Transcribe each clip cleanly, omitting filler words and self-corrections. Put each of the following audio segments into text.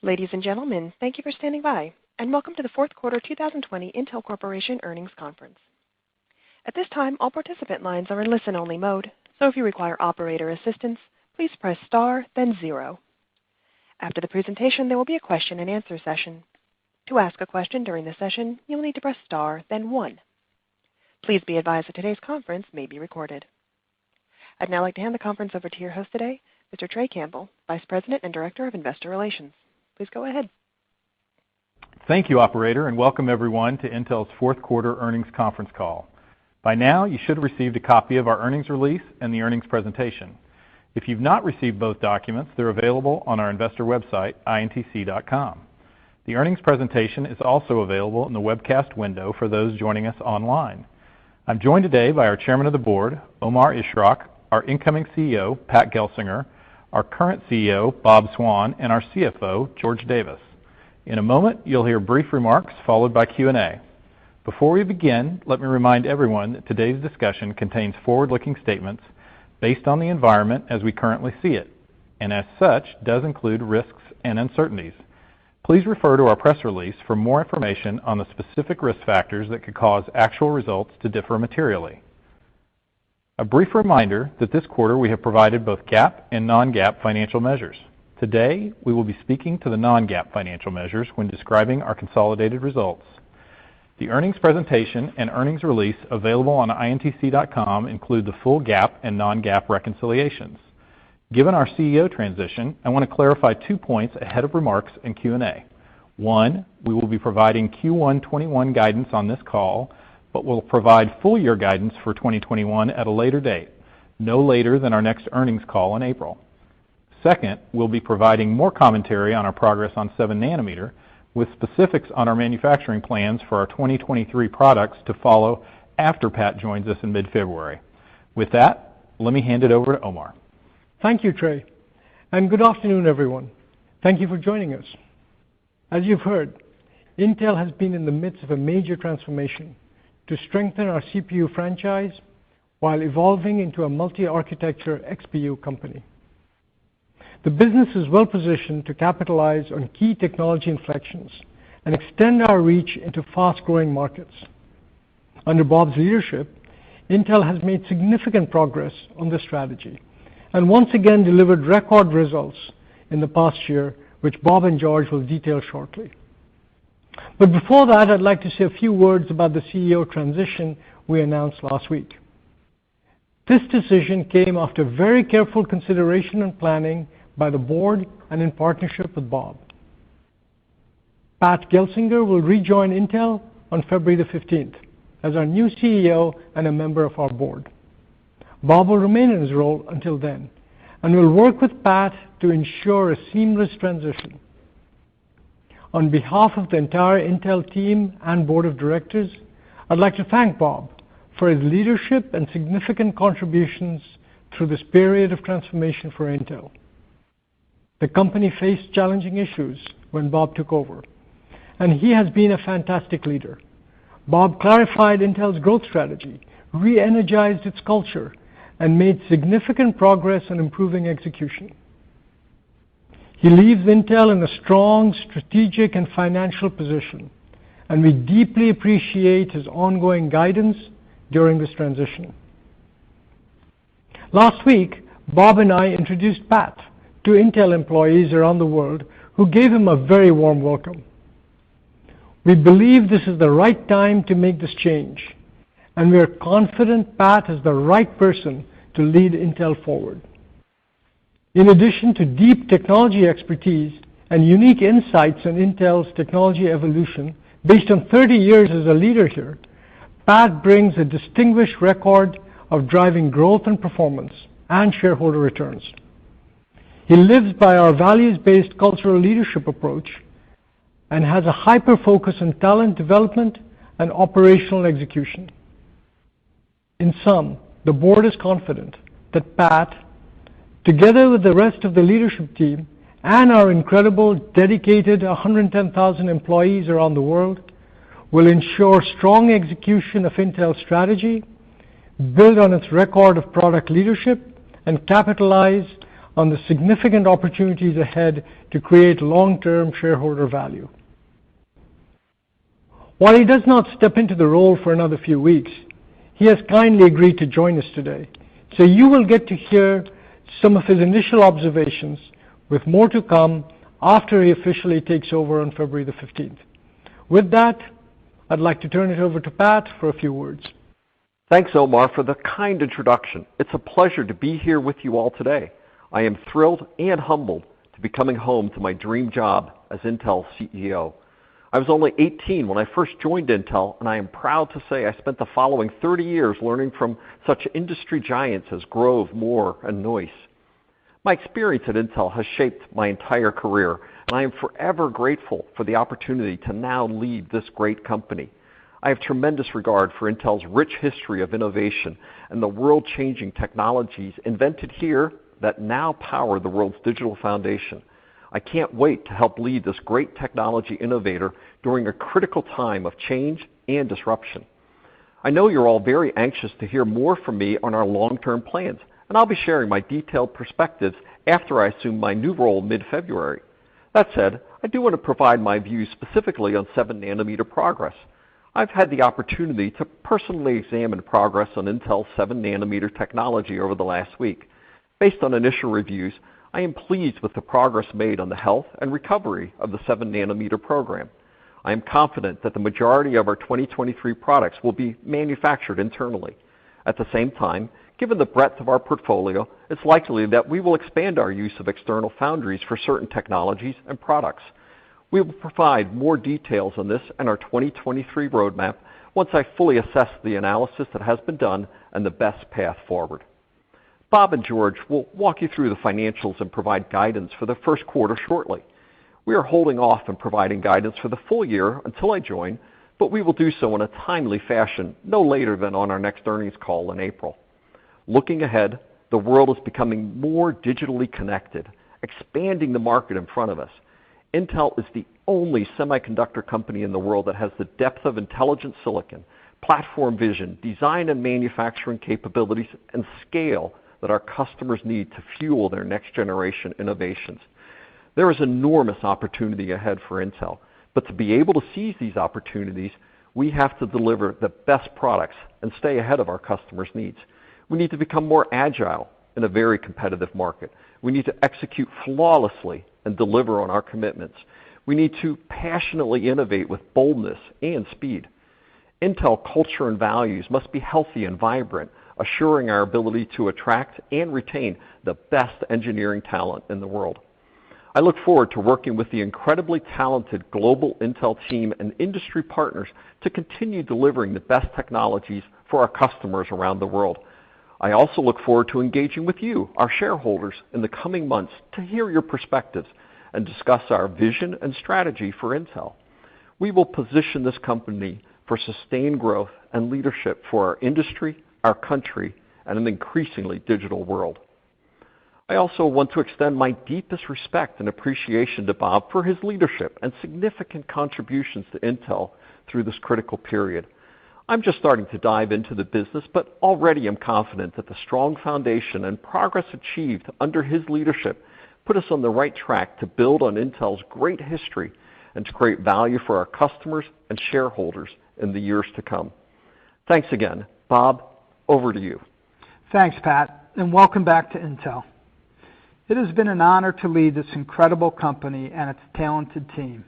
Ladies and gentlemen, thank you for standing by, and welcome to the fourth quarter 2020 Intel Corporation earnings conference. At this time, all participant lines are in listen-only mode, so if you require operator assistance, please press star, then 0. After the presentation, there will be a question-and-answer session. To ask a question during the session, you will need to press star, then 1. Please be advised that today's conference may be recorded. I'd now like to hand the conference over to your host today, Mr. Trey Campbell, Vice President and Director of Investor Relations. Please go ahead. Thank you, operator, and welcome everyone to Intel's fourth quarter earnings conference call. By now, you should have received a copy of our earnings release and the earnings presentation. If you've not received both documents, they're available on our investor website, INTC.com. The earnings presentation is also available in the webcast window for those joining us online. I'm joined today by our Chairman of the Board, Omar Ishrak, our incoming CEO, Pat Gelsinger, our current CEO, Bob Swan, and our CFO, George Davis. In a moment, you'll hear brief remarks followed by Q&A. Before we begin, let me remind everyone that today's discussion contains forward-looking statements based on the environment as we currently see it, and as such, does include risks and uncertainties. Please refer to our press release for more information on the specific risk factors that could cause actual results to differ materially. A brief reminder that this quarter we have provided both GAAP and non-GAAP financial measures. Today, we will be speaking to the non-GAAP financial measures when describing our consolidated results. The earnings presentation and earnings release available on INTC.com include the full GAAP and non-GAAP reconciliations. Given our CEO transition, I want to clarify 2 points ahead of remarks and Q&A. 1, we will be providing Q1 21 guidance on this call, but we'll provide full year guidance for 2021 at a later date, no later than our next earnings call in April. Second, we'll be providing more commentary on our progress on 7 nanometer with specifics on our manufacturing plans for our 2023 products to follow after Pat joins us in mid-February. With that, let me hand it over to Omar. Thank you, Trey, and good afternoon, everyone. Thank you for joining us. As you've heard, Intel has been in the midst of a major transformation to strengthen our CPU franchise while evolving into a multi-architecture XPU company. The business is well positioned to capitalize on key technology inflections and extend our reach into fast-growing markets. Under Bob's leadership, Intel has made significant progress on this strategy and once again delivered record results in the past year, which Bob and George will detail shortly. But before that, I'd like to say a few words about the CEO transition we announced last week. This decision came after very careful consideration and planning by the board and in partnership with Bob. Pat Gelsinger will rejoin Intel on February the 15th as our new CEO and a member of our board. Bob will remain in his role until then and will work with Pat to ensure a seamless transition. On behalf of the entire Intel team and board of directors, I'd like to thank Bob for his leadership and significant contributions through this period of transformation for Intel. The company faced challenging issues when Bob took over, and he has been a fantastic leader. Bob clarified Intel's growth strategy, re-energized its culture, and made significant progress on improving execution. He leaves Intel in a strong strategic and financial position, and we deeply appreciate his ongoing guidance during this transition. Last week, Bob and I introduced Pat to Intel employees around the world who gave him a very warm welcome. We believe this is the right time to make this change, and we are confident Pat is the right person to lead Intel forward. In addition to deep technology expertise and unique insights on Intel's technology evolution based on 30 years as a leader here, Pat brings a distinguished record of driving growth and performance and shareholder returns. He lives by our values-based cultural leadership approach and has a hyper-focus on talent development and operational execution. In sum, the board is confident that Pat, together with the rest of the leadership team and our incredible, dedicated 110,000 employees around the world, will ensure strong execution of Intel's strategy, build on its record of product leadership, and capitalize on the significant opportunities ahead to create long-term shareholder value. While he does not step into the role for another few weeks, he has kindly agreed to join us today, so you will get to hear some of his initial observations, with more to come after he officially takes over on February the 15th. With that, I'd like to turn it over to Pat for a few words. Thanks, Omar, for the kind introduction. It's a pleasure to be here with you all today. I am thrilled and humbled to be coming home to my dream job as Intel's CEO. I was only 18 when I first joined Intel, and I am proud to say I spent the following 30 years learning from such industry giants as Grove, Moore, and Noyce. My experience at Intel has shaped my entire career, and I am forever grateful for the opportunity to now lead this great company. I have tremendous regard for Intel's rich history of innovation and the world-changing technologies invented here that now power the world's digital foundation. I can't wait to help lead this great technology innovator during a critical time of change and disruption. I know you're all very anxious to hear more from me on our long-term plans, and I'll be sharing my detailed perspectives after I assume my new role mid-February. That said, I do want to provide my views specifically on 7-nanometer progress. I've had the opportunity to personally examine progress on Intel's 7-nanometer technology over the last week. Based on initial reviews, I am pleased with the progress made on the health and recovery of the 7-nanometer program. I am confident that the majority of our 2023 products will be manufactured internally. At the same time, given the breadth of our portfolio, it's likely that we will expand our use of external foundries for certain technologies and products. We will provide more details on this in our 2023 roadmap once I fully assess the analysis that has been done and the best path forward. Bob and George will walk you through the financials and provide guidance for the first quarter shortly. We are holding off on providing guidance for the full year until I join, but we will do so in a timely fashion no later than on our next earnings call in April. Looking ahead, the world is becoming more digitally connected, expanding the market in front of us. Intel is the only semiconductor company in the world that has the depth of intelligent silicon, platform vision, design and manufacturing capabilities, and scale that our customers need to fuel their next generation innovations. There is enormous opportunity ahead for Intel, but to be able to seize these opportunities, we have to deliver the best products and stay ahead of our customers' needs. We need to become more agile in a very competitive market. We need to execute flawlessly and deliver on our commitments. We need to passionately innovate with boldness and speed. Intel culture and values must be healthy and vibrant, assuring our ability to attract and retain the best engineering talent in the world. I look forward to working with the incredibly talented global Intel team and industry partners to continue delivering the best technologies for our customers around the world. I also look forward to engaging with you, our shareholders, in the coming months to hear your perspectives and discuss our vision and strategy for Intel. We will position this company for sustained growth and leadership for our industry, our country, and an increasingly digital world. I also want to extend my deepest respect and appreciation to Bob for his leadership and significant contributions to Intel through this critical period. I'm just starting to dive into the business, but already am confident that the strong foundation and progress achieved under his leadership put us on the right track to build on Intel's great history and to create value for our customers and shareholders in the years to come. Thanks again. Bob, over to you. Thanks, Pat, and welcome back to Intel. It has been an honor to lead this incredible company and its talented team.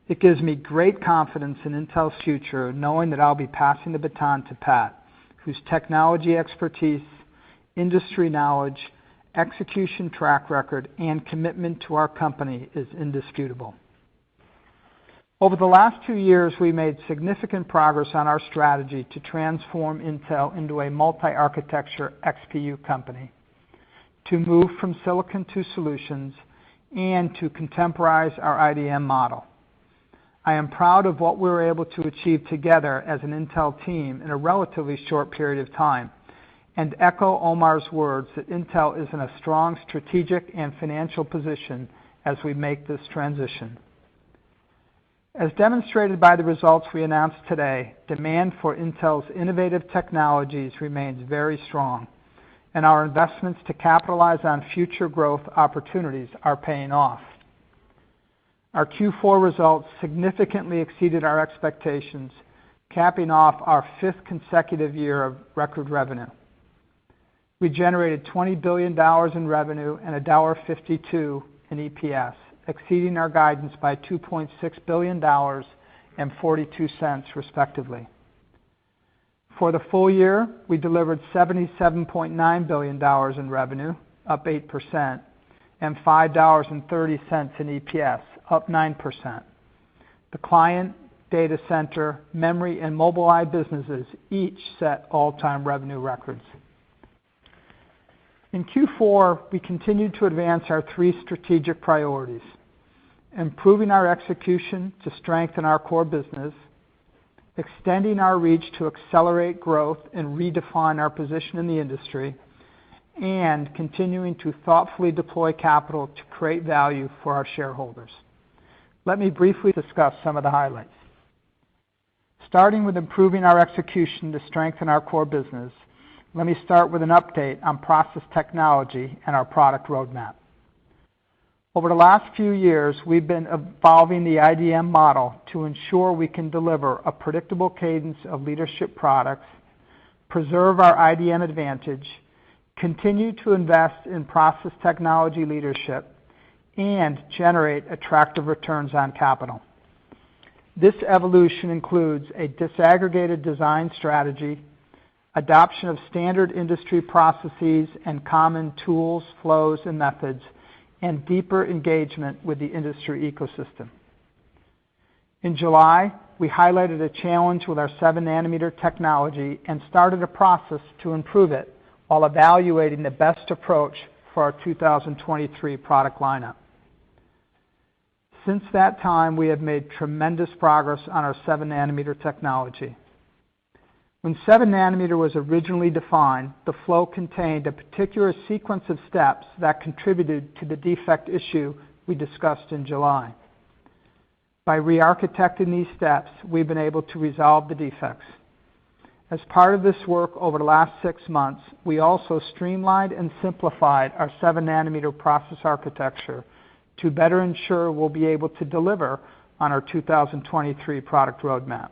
It gives me great confidence in Intel's future, knowing that I'll be passing the baton to Pat, whose technology expertise, industry knowledge, execution track record, and commitment to our company is indisputable. Over the last 2 years, we made significant progress on our strategy to transform Intel into a multi-architecture XPU company, to move from silicon to solutions, and to contemporize our IDM model. I am proud of what we were able to achieve together as an Intel team in a relatively short period of time, and echo Omar's words that Intel is in a strong strategic and financial position as we make this transition. As demonstrated by the results we announced today, demand for Intel's innovative technologies remains very strong, and our investments to capitalize on future growth opportunities are paying off. Our Q4 results significantly exceeded our expectations, capping off our 5th consecutive year of record revenue. We generated $20 billion in revenue and $1.52 in EPS, exceeding our guidance by $2.6 billion and 42 cents, respectively. For the full year, we delivered $77.9 billion in revenue, up 8%, and $5.30 in EPS, up 9%. The client, data center, memory, and Mobileye businesses each set all-time revenue records. In Q4, we continued to advance our 3 strategic priorities: improving our execution to strengthen our core business, extending our reach to accelerate growth and redefine our position in the industry, and continuing to thoughtfully deploy capital to create value for our shareholders. Let me briefly discuss some of the highlights. Starting with improving our execution to strengthen our core business, let me start with an update on process technology and our product roadmap. Over the last few years, we've been evolving the IDM model to ensure we can deliver a predictable cadence of leadership products, preserve our IDM advantage, continue to invest in process technology leadership, and generate attractive returns on capital. This evolution includes a disaggregated design strategy, adoption of standard industry processes and common tools, flows, and methods, and deeper engagement with the industry ecosystem. In July, we highlighted a challenge with our 7-nanometer technology and started a process to improve it while evaluating the best approach for our 2023 product lineup. Since that time, we have made tremendous progress on our 7-nanometer technology. When 7-nanometer was originally defined, the flow contained a particular sequence of steps that contributed to the defect issue we discussed in July. By re-architecting these steps, we've been able to resolve the defects. As part of this work over the last 6 months, we also streamlined and simplified our 7-nanometer process architecture to better ensure we'll be able to deliver on our 2023 product roadmap.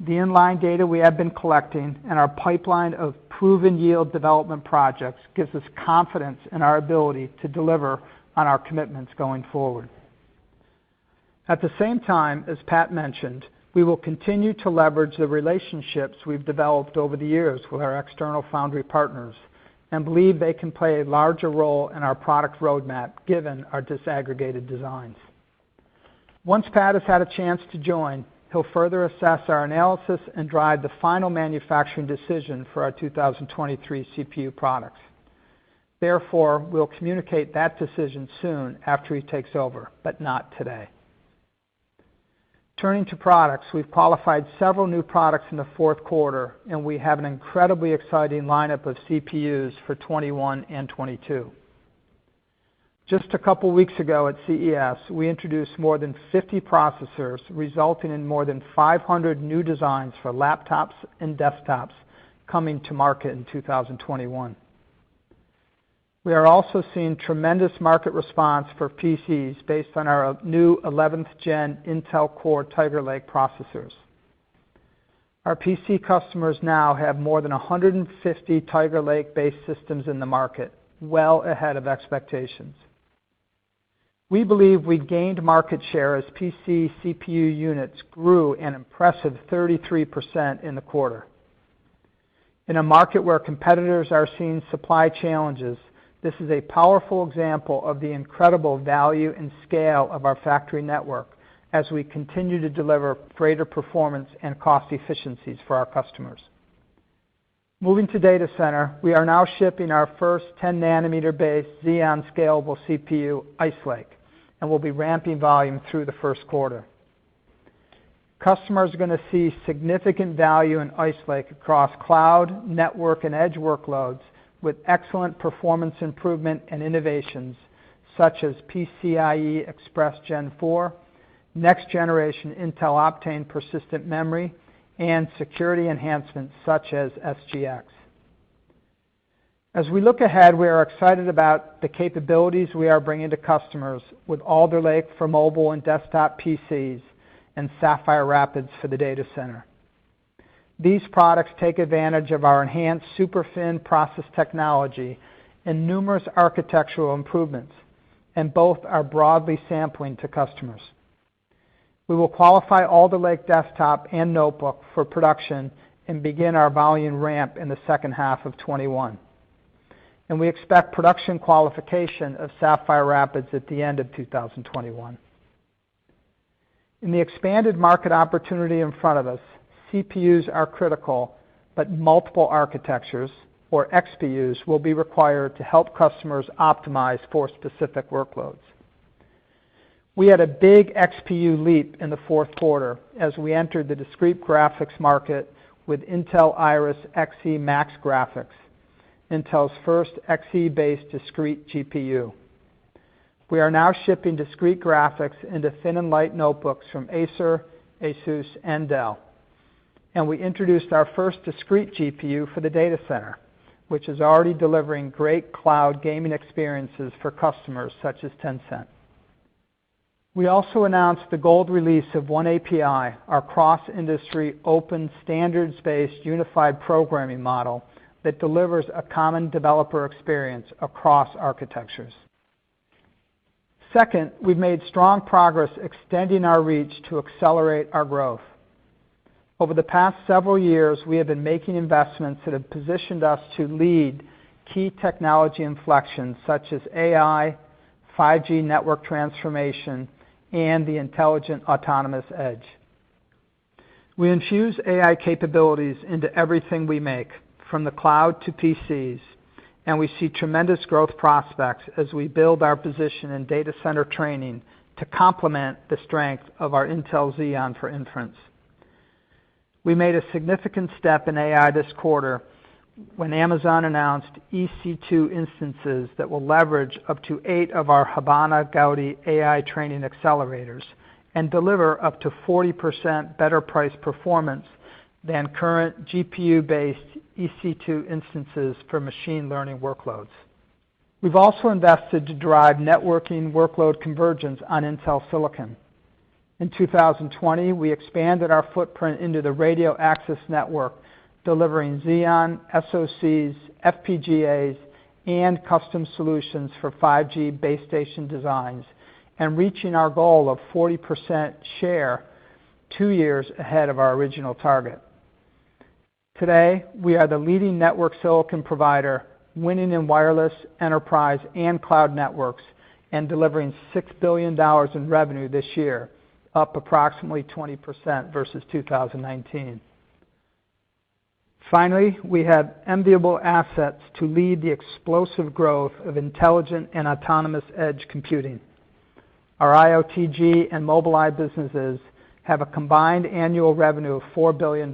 The inline data we have been collecting and our pipeline of proven yield development projects gives us confidence in our ability to deliver on our commitments going forward. At the same time, as Pat mentioned, we will continue to leverage the relationships we've developed over the years with our external foundry partners and believe they can play a larger role in our product roadmap given our disaggregated designs. Once Pat has had a chance to join, he'll further assess our analysis and drive the final manufacturing decision for our 2023 CPU products. Therefore, we'll communicate that decision soon after he takes over, but not today. Turning to products, we've qualified several new products in the fourth quarter, and we have an incredibly exciting lineup of CPUs for 21 and 22. Just a couple weeks ago at CES, we introduced more than 50 processors, resulting in more than 500 new designs for laptops and desktops coming to market in 2021. We are also seeing tremendous market response for PCs based on our new 11th Gen Intel Core Tiger Lake processors. Our PC customers now have more than 150 Tiger Lake-based systems in the market, well ahead of expectations. We believe we gained market share as PC CPU units grew an impressive 33% in the quarter. In a market where competitors are seeing supply challenges, this is a powerful example of the incredible value and scale of our factory network as we continue to deliver greater performance and cost efficiencies for our customers. Moving to data center, we are now shipping our first 10-nanometer based Xeon Scalable CPU, Ice Lake, and will be ramping volume through the first quarter. Customers are going to see significant value in Ice Lake across cloud, network, and edge workloads with excellent performance improvement and innovations such as PCIe Express Gen 4, next generation Intel Optane persistent memory, and security enhancements such as SGX. As we look ahead, we are excited about the capabilities we are bringing to customers with Alder Lake for mobile and desktop PCs and Sapphire Rapids for the data center. These products take advantage of our enhanced SuperFin process technology and numerous architectural improvements, and both are broadly sampling to customers. We will qualify Alder Lake desktop and notebook for production and begin our volume ramp in the second half of 21. And we expect production qualification of Sapphire Rapids at the end of 2021. In the expanded market opportunity in front of us, CPUs are critical, but multiple architectures, or XPUs, will be required to help customers optimize for specific workloads. We had a big XPU leap in the fourth quarter as we entered the discrete graphics market with Intel Iris Xe Max Graphics, Intel's first Xe-based discrete GPU. We are now shipping discrete graphics into thin and light notebooks from Acer, Asus, and Dell. And we introduced our first discrete GPU for the data center, which is already delivering great cloud gaming experiences for customers such as Tencent. We also announced the gold release of OneAPI, our cross-industry, open, standards-based, unified programming model that delivers a common developer experience across architectures. Second, we've made strong progress extending our reach to accelerate our growth. Over the past several years, we have been making investments that have positioned us to lead key technology inflections such as AI, 5G network transformation, and the intelligent autonomous edge. We infuse AI capabilities into everything we make, from the cloud to PCs, and we see tremendous growth prospects as we build our position in data center training to complement the strength of our Intel Xeon for inference. We made a significant step in AI this quarter when Amazon announced EC2 instances that will leverage up to 8 of our Habana Gaudi AI training accelerators and deliver up to 40% better price performance than current GPU-based EC2 instances for machine learning workloads. We've also invested to drive networking workload convergence on Intel Silicon. In 2020, we expanded our footprint into the radio access network, delivering Xeon, SoCs, FPGAs, and custom solutions for 5G base station designs, and reaching our goal of 40% share 2 years ahead of our original target. Today, we are the leading network silicon provider, winning in wireless, enterprise, and cloud networks, and delivering $6 billion in revenue this year, up approximately 20% versus 2019. Finally, we have enviable assets to lead the explosive growth of intelligent and autonomous edge computing. Our IOTG and Mobileye businesses have a combined annual revenue of $4 billion.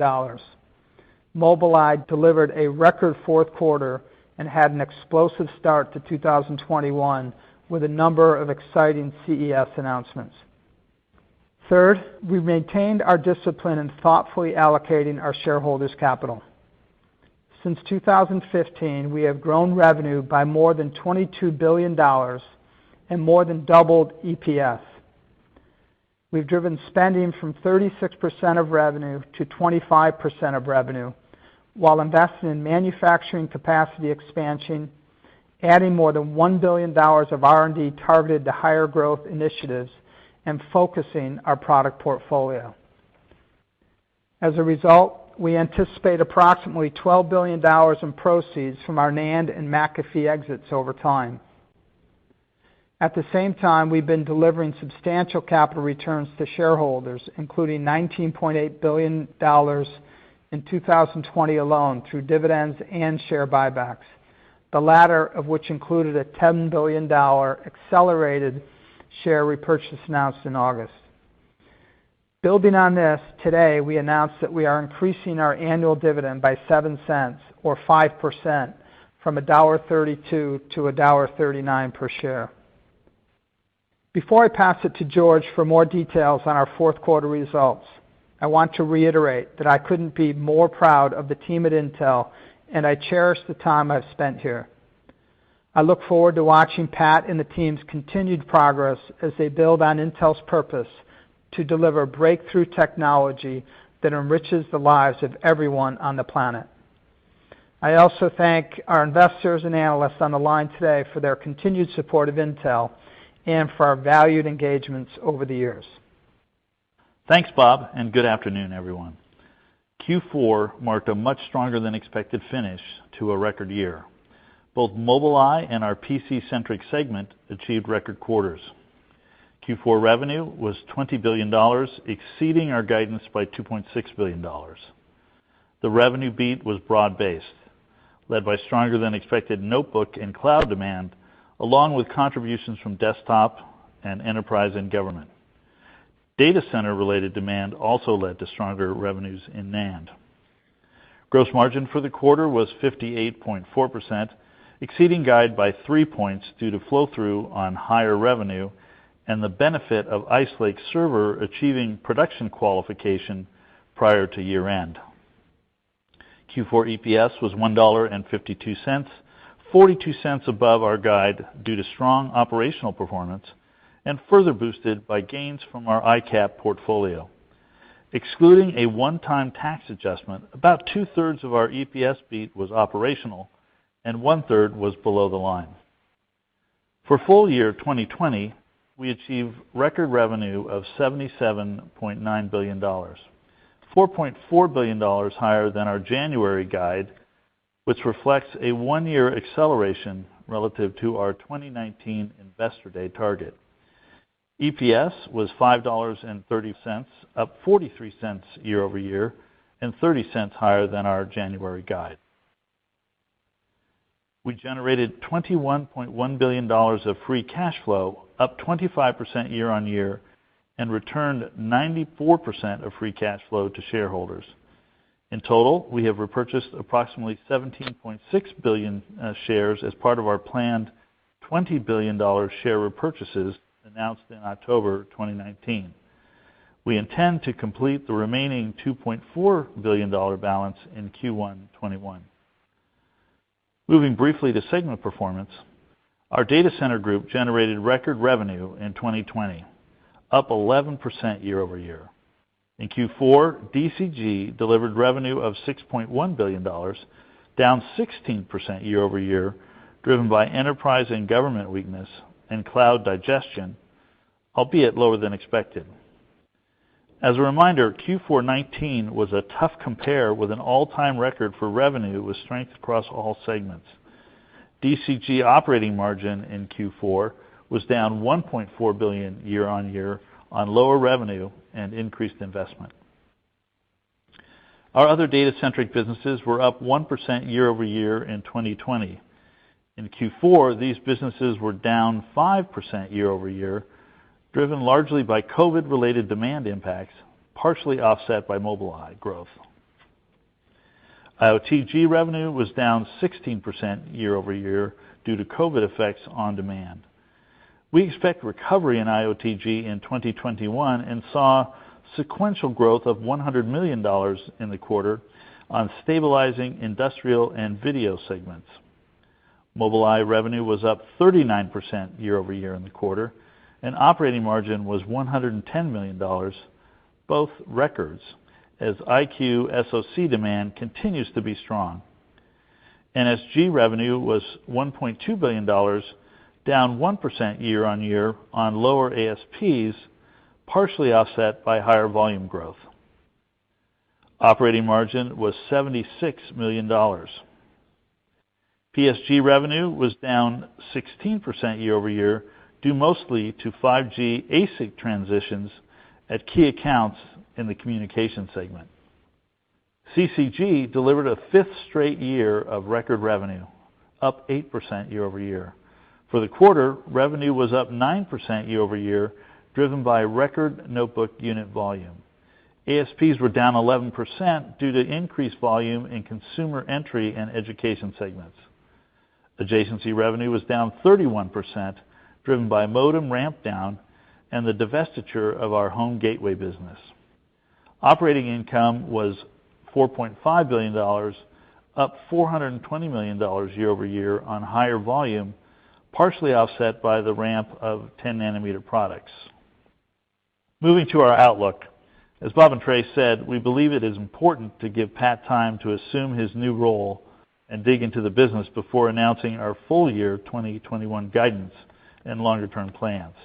Mobileye delivered a record fourth quarter and had an explosive start to 2021 with a number of exciting CES announcements. Third, we maintained our discipline in thoughtfully allocating our shareholders' capital. Since 2015, we have grown revenue by more than $22 billion and more than doubled EPS. We've driven spending from 36% of revenue to 25% of revenue, while investing in manufacturing capacity expansion, adding more than $1 billion of R&D targeted to higher growth initiatives, and focusing our product portfolio. As a result, we anticipate approximately $12 billion in proceeds from our NAND and McAfee exits over time. At the same time, we've been delivering substantial capital returns to shareholders, including $19.8 billion in 2020 alone through dividends and share buybacks, the latter of which included a $10 billion accelerated share repurchase announced in August. Building on this, today we announced that we are increasing our annual dividend by 7 cents, or 5%, from $1.32 to $1.39 per share. Before I pass it to George for more details on our fourth quarter results, I want to reiterate that I couldn't be more proud of the team at Intel, and I cherish the time I've spent here. I look forward to watching Pat and the team's continued progress as they build on Intel's purpose to deliver breakthrough technology that enriches the lives of everyone on the planet. I also thank our investors and analysts on the line today for their continued support of Intel and for our valued engagements over the years. Thanks, Bob, and good afternoon, everyone. Q4 marked a much stronger than expected finish to a record year. Both Mobileye and our PC-centric segment achieved record quarters. Q4 revenue was $20 billion, exceeding our guidance by $2.6 billion. The revenue beat was broad-based, led by stronger than expected notebook and cloud demand, along with contributions from desktop and enterprise and government. Data center related demand also led to stronger revenues in NAND. Gross margin for the quarter was 58.4%, exceeding guide by 3 points due to flow-through on higher revenue and the benefit of Ice Lake server achieving production qualification prior to year-end. Q4 EPS was $1.52, 42 cents above our guide due to strong operational performance and further boosted by gains from our ICAP portfolio. Excluding a one-time tax adjustment, about 2/3 of our EPS beat was operational and 1/3 was below the line. For full year 2020, we achieved record revenue of $77.9 billion, $4.4 billion higher than our January guide, which reflects a one-year acceleration relative to our 2019 Investor Day target. EPS was $5.30, up 43 cents year over year, and 30 cents higher than our January guide. We generated $21.1 billion of free cash flow, up 25% year on year, and returned 94% of free cash flow to shareholders. In total, we have repurchased approximately 17.6 billion shares as part of our planned $20 billion share repurchases announced in October 2019. We intend to complete the remaining $2.4 billion balance in Q1 21. Moving briefly to segment performance, our Data Center Group generated record revenue in 2020, up 11% year over year. In Q4, DCG delivered revenue of $6.1 billion, down 16% year over year, driven by enterprise and government weakness and cloud digestion, albeit lower than expected. As a reminder, Q4 19 was a tough compare with an all-time record for revenue with strength across all segments. DCG operating margin in Q4 was down $1.4 billion year on year on lower revenue and increased investment. Our other data-centric businesses were up 1% year over year in 2020. In Q4, these businesses were down 5% year over year, driven largely by COVID-related demand impacts, partially offset by Mobileye growth. IOTG revenue was down 16% year over year due to COVID effects on demand. We expect recovery in IOTG in 2021 and saw sequential growth of $100 million in the quarter on stabilizing industrial and video segments. Mobileye revenue was up 39% year over year in the quarter, and operating margin was $110 million, both records, as IQ SoC demand continues to be strong. NSG revenue was $1.2 billion, down 1% year on year on lower ASPs, partially offset by higher volume growth. Operating margin was $76 million. PSG revenue was down 16% year over year, due mostly to 5G ASIC transitions at key accounts in the communication segment. CCG delivered a fifth straight year of record revenue, up 8% year over year. For the quarter, revenue was up 9% year over year, driven by record notebook unit volume. ASPs were down 11% due to increased volume in consumer entry and education segments. Adjacency revenue was down 31%, driven by modem ramp down and the divestiture of our home gateway business. Operating income was $4.5 billion, up $420 million year over year on higher volume, partially offset by the ramp of 10 nanometer products. Moving to our outlook, as Bob and Trey said, we believe it is important to give Pat time to assume his new role and dig into the business before announcing our full year 2021 guidance and longer term plans.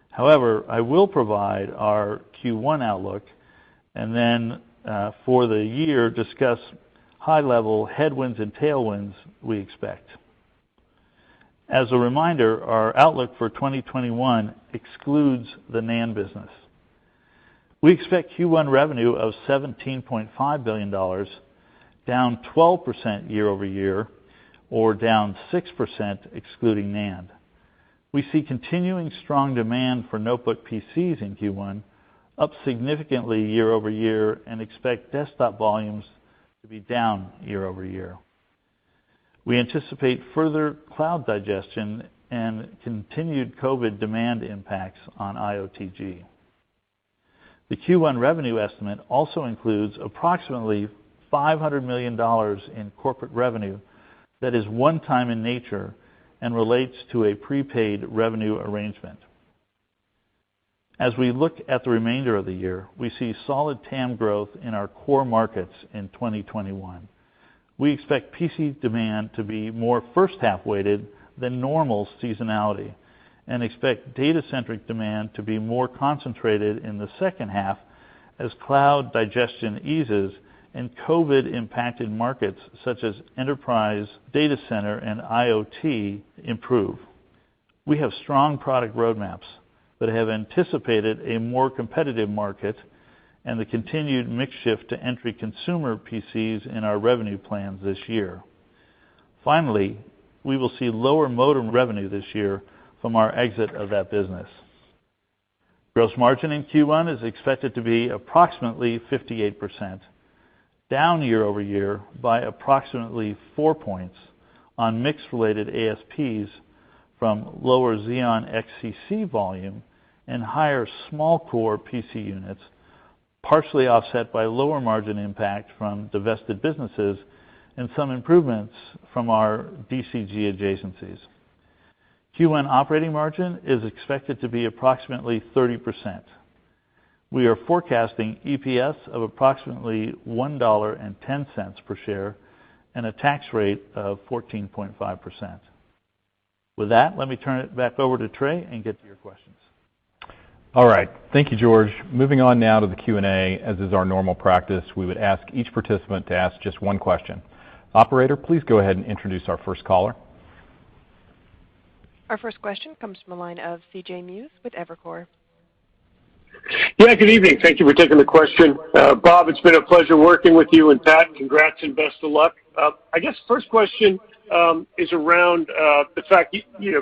However, I will provide our Q1 outlook and then for the year discuss high-level headwinds and tailwinds we expect. As a reminder, our outlook for 2021 excludes the NAND business. We expect Q1 revenue of $17.5 billion, down 12% year over year, or down 6% excluding NAND. We see continuing strong demand for notebook PCs in Q1, up significantly year over year, and expect desktop volumes to be down year over year. We anticipate further cloud digestion and continued COVID demand impacts on IOTG. The Q1 revenue estimate also includes approximately $500 million in corporate revenue that is one-time in nature and relates to a prepaid revenue arrangement. As we look at the remainder of the year, we see solid TAM growth in our core markets in 2021. We expect PC demand to be more first-half weighted than normal seasonality and expect data-centric demand to be more concentrated in the second half as cloud digestion eases and COVID-impacted markets such as enterprise, data center, and IoT improve. We have strong product roadmaps, but have anticipated a more competitive market and the continued mix shift to entry consumer PCs in our revenue plans this year. Finally, we will see lower modem revenue this year from our exit of that business. Gross margin in Q1 is expected to be approximately 58%, down year over year by approximately 4 points on mix-related ASPs from lower Xeon XCC volume and higher small core PC units, partially offset by lower margin impact from divested businesses and some improvements from our DCG adjacencies. Q1 operating margin is expected to be approximately 30%. We are forecasting EPS of approximately $1.10 per share and a tax rate of 14.5%. With that, let me turn it back over to Trey and get to your questions. All right. Thank you, George. Moving on now to the Q&A. As is our normal practice, we would ask each participant to ask just one question. Operator, please go ahead and introduce our first caller. Our first question comes from the line of C.J. Muse with Evercore. Yeah, good evening. Thank you for taking the question. Bob, it's been a pleasure working with you, and Pat, congrats and best of luck. I guess first question is around the fact,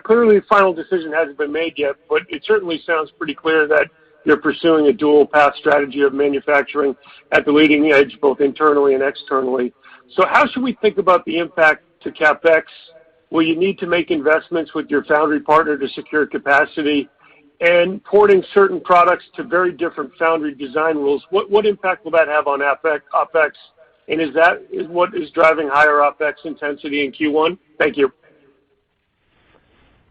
clearly the final decision hasn't been made yet, but it certainly sounds pretty clear that you're pursuing a dual path strategy of manufacturing at the leading edge, both internally and externally. So how should we think about the impact to CapEx? Will you need to make investments with your foundry partner to secure capacity? And porting certain products to very different foundry design rules, what impact will that have on OpEx? And is that what is driving higher OpEx intensity in Q1? Thank you.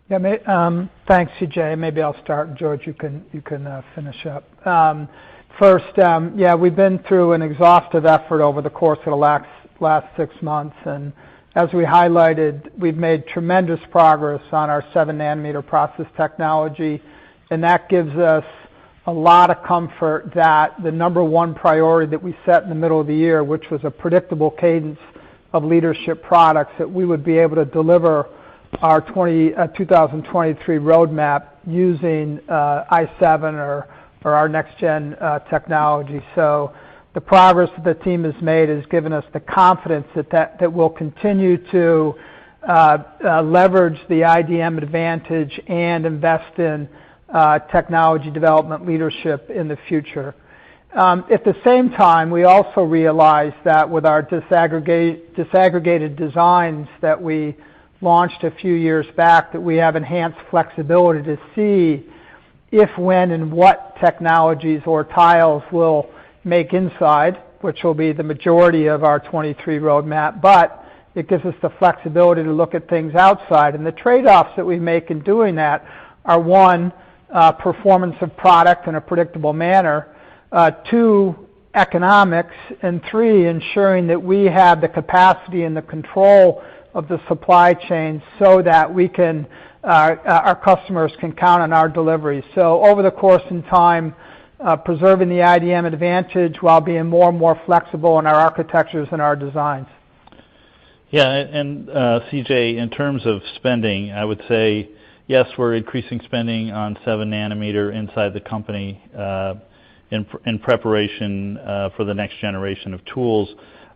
Yeah, thanks, CJ. Maybe I'll start, George. You can finish up. First, yeah, we've been through an exhaustive effort over the course of the last 6 months, and as we highlighted, we've made tremendous progress on our 7 nanometer process technology, and that gives us a lot of comfort that the number one priority that we set in the middle of the year, which was a predictable cadence of leadership products, that we would be able to deliver our 2023 roadmap using i7 or our next-gen technology. So the progress that the team has made has given us the confidence that we'll continue to leverage the IDM advantage and invest in technology development leadership in the future. At the same time, we also realize that with our disaggregated designs that we launched a few years back, that we have enhanced flexibility to see if, when, and what technologies or tiles will make inside, which will be the majority of our 23 roadmap, but It gives us the flexibility to look at things outside. And the trade-offs that we make in doing that are, one, performance of product in a predictable manner, two, economics, and three, ensuring that we have the capacity and the control of the supply chain so that we can, our customers can count on our deliveries. So over the course in time, preserving the IDM advantage while being more and more flexible in our architectures and our designs. Yeah, and CJ, in terms of spending, I would say, yes, we're increasing spending on 7 nanometer inside the company in preparation for the next generation of tools.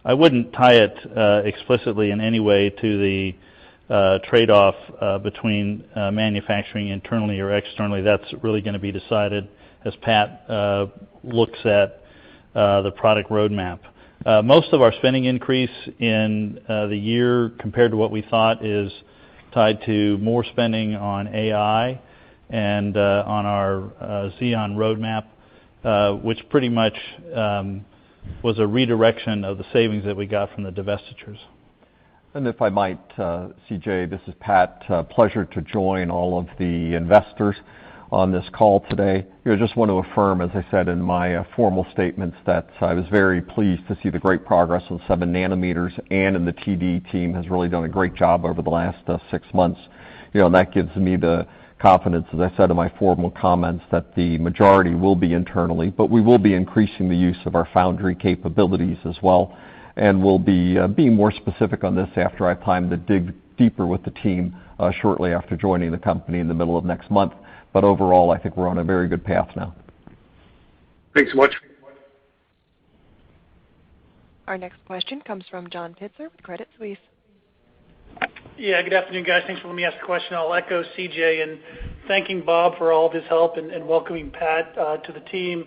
I wouldn't tie it explicitly in any way to the trade-off between manufacturing internally or externally. That's really going to be decided as Pat looks at the product roadmap. Most of our spending increase in the year compared to what we thought is tied to more spending on AI and on our Xeon roadmap, which pretty much was a redirection of the savings that we got from the divestitures. And if I might, CJ, this is Pat. Pleasure to join all of the investors on this call today. I just want to affirm, as I said in my formal statements, that I was very pleased to see the great progress on 7 nanometers, and in the TD team has really done a great job over the last 6 months. And that gives me the confidence, as I said in my formal comments, that the majority will be internally, but we will be increasing the use of our foundry capabilities as well, and we'll be being more specific on this after I have time to dig deeper with the team shortly after joining the company in the middle of next month. But overall, I think we're on a very good path now. Thanks so much. Our next question comes from John Pitzer with Credit Suisse. Yeah, good afternoon, guys. Thanks for letting me ask the question. I'll echo CJ in thanking Bob for all of his help and welcoming Pat to the team.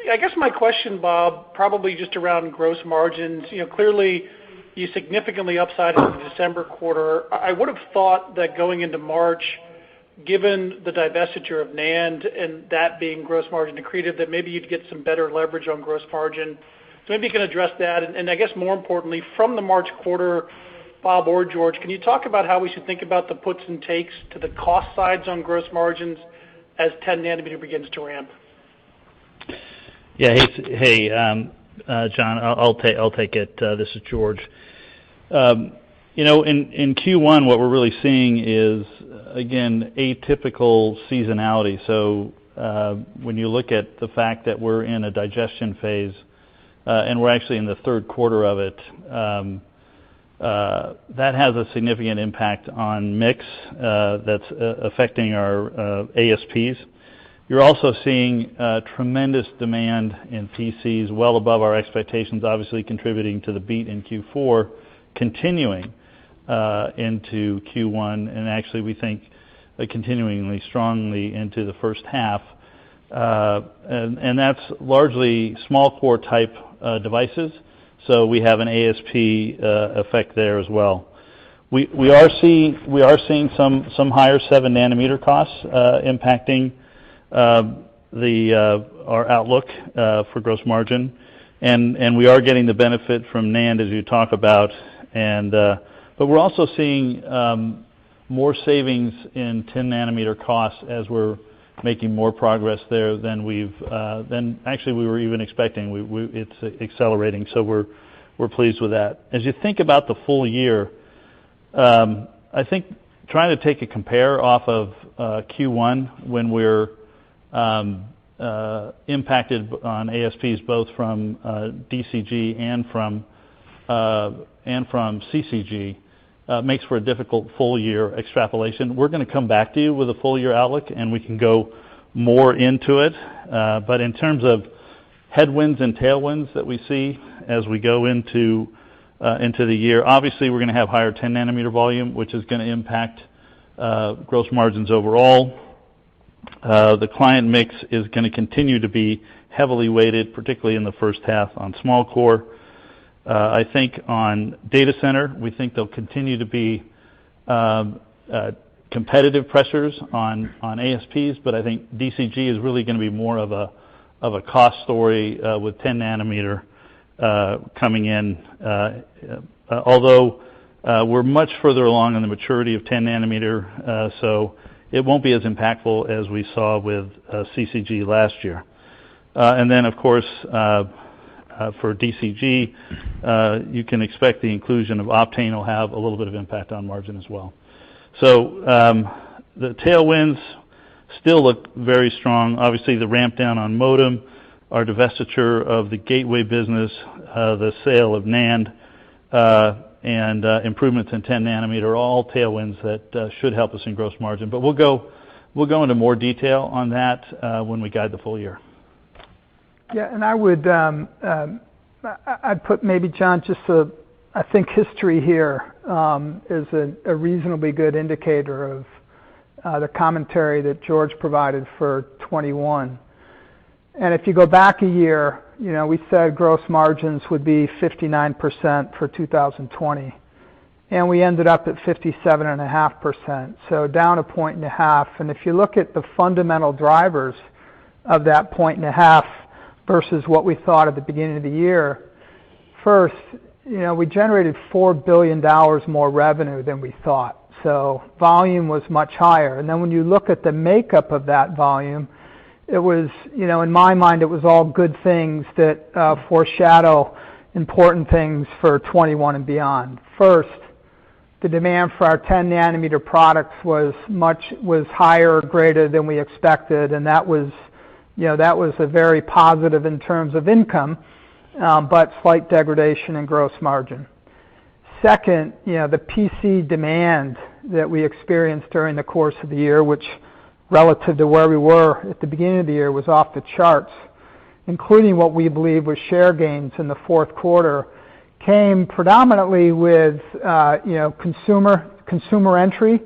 I guess my question, Bob, probably just around gross margins. Clearly you significantly upsided in the December quarter. I would have thought that going into March, given the divestiture of NAND and that being gross margin accretive, that maybe you'd get some better leverage on gross margin. So maybe you can address that. And I guess more importantly, from the March quarter, Bob or George, can you talk about how we should think about the puts and takes to the cost sides on gross margins as 10 nanometer begins to ramp? Yeah, hey, John, I'll take it. This is George. In Q1, what we're really seeing is, again, atypical seasonality. So when you look at the fact that we're in a digestion phase, and we're actually in the third quarter of it, that has a significant impact on mix that's affecting our ASPs. You're also seeing tremendous demand in PCs, well above our expectations, obviously contributing to the beat in Q4, continuing into Q1, and actually we think continuingly strongly into the first half. And that's largely small core type devices, so we have an ASP effect there as well. We are seeing some higher 7 nanometer costs impacting our outlook for gross margin, and we are getting the benefit from NAND as you talk about, but we're also seeing more savings in 10 nanometer costs as we're making more progress there than actually we were even expecting. It's accelerating, so we're pleased with that. As you think about the full year, I think trying to take a compare off of Q1 when we're impacted on ASPs both from DCG and from CCG makes for a difficult full year extrapolation. We're going to come back to you with a full year outlook, and we can go more into it. But in terms of headwinds and tailwinds that we see as we go into the year, obviously we're going to have higher 10 nanometer volume, which is going to impact gross margins overall. The client mix is going to continue to be heavily weighted, particularly in the first half on small core. I think on data center, we think there'll continue to be competitive pressures on ASPs, but I think DCG is really going to be more of a cost story with 10 nanometer coming in. Although We're much further along in the maturity of 10 nanometer, so it won't be as impactful as we saw with CCG last year. And then, of course, for DCG, you can expect the inclusion of Optane will have a little bit of impact on margin as well. So the tailwinds still look very strong. Obviously, the ramp down on modem, our divestiture of the gateway business, the sale of NAND, and improvements in 10 nanometer are all tailwinds that should help us in gross margin. But we'll go into more detail on that when we guide the full year. Yeah, and I would I'd put maybe, John, just I think history here is a reasonably good indicator of the commentary that George provided for 21. And if you go back a year, we said gross margins would be 59% for 2020. And we ended up at 57.5%, so down 1.5 points. And if you look at the fundamental drivers of that 1.5 points versus what we thought at the beginning of the year, first, we generated $4 billion more revenue than we thought. So volume was much higher. And then when you look at the makeup of that volume, it was, in my mind, it was all good things that foreshadow important things for 21 and beyond. First, the demand for our 10 nanometer products was higher, greater than we expected, and that was a very positive in terms of income, but slight degradation in gross margin. Second, the PC demand that we experienced during the course of the year, which relative to where we were at the beginning of the year was off the charts, including what we believe was share gains in the fourth quarter, came predominantly with consumer entry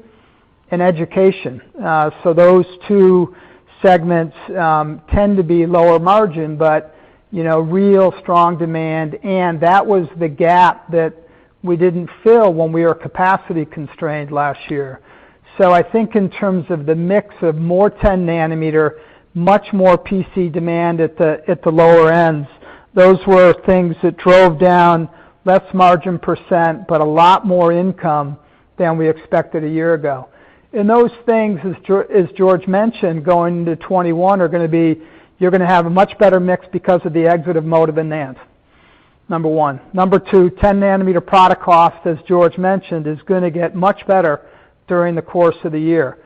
and education. So those two segments tend to be lower margin, but real strong demand, and that was the gap that we didn't fill when we were capacity constrained last year. So I think in terms of the mix of more 10 nanometer, much more PC demand at the lower ends, those were things that drove down less margin percent, but a lot more income than we expected a year ago. And those things, as George mentioned, going into 21 are going to be, you're going to have a much better mix because of the exit of modem and NAND. Number one. Number two, 10 nanometer product cost, as George mentioned, is going to get much better during the course of the year.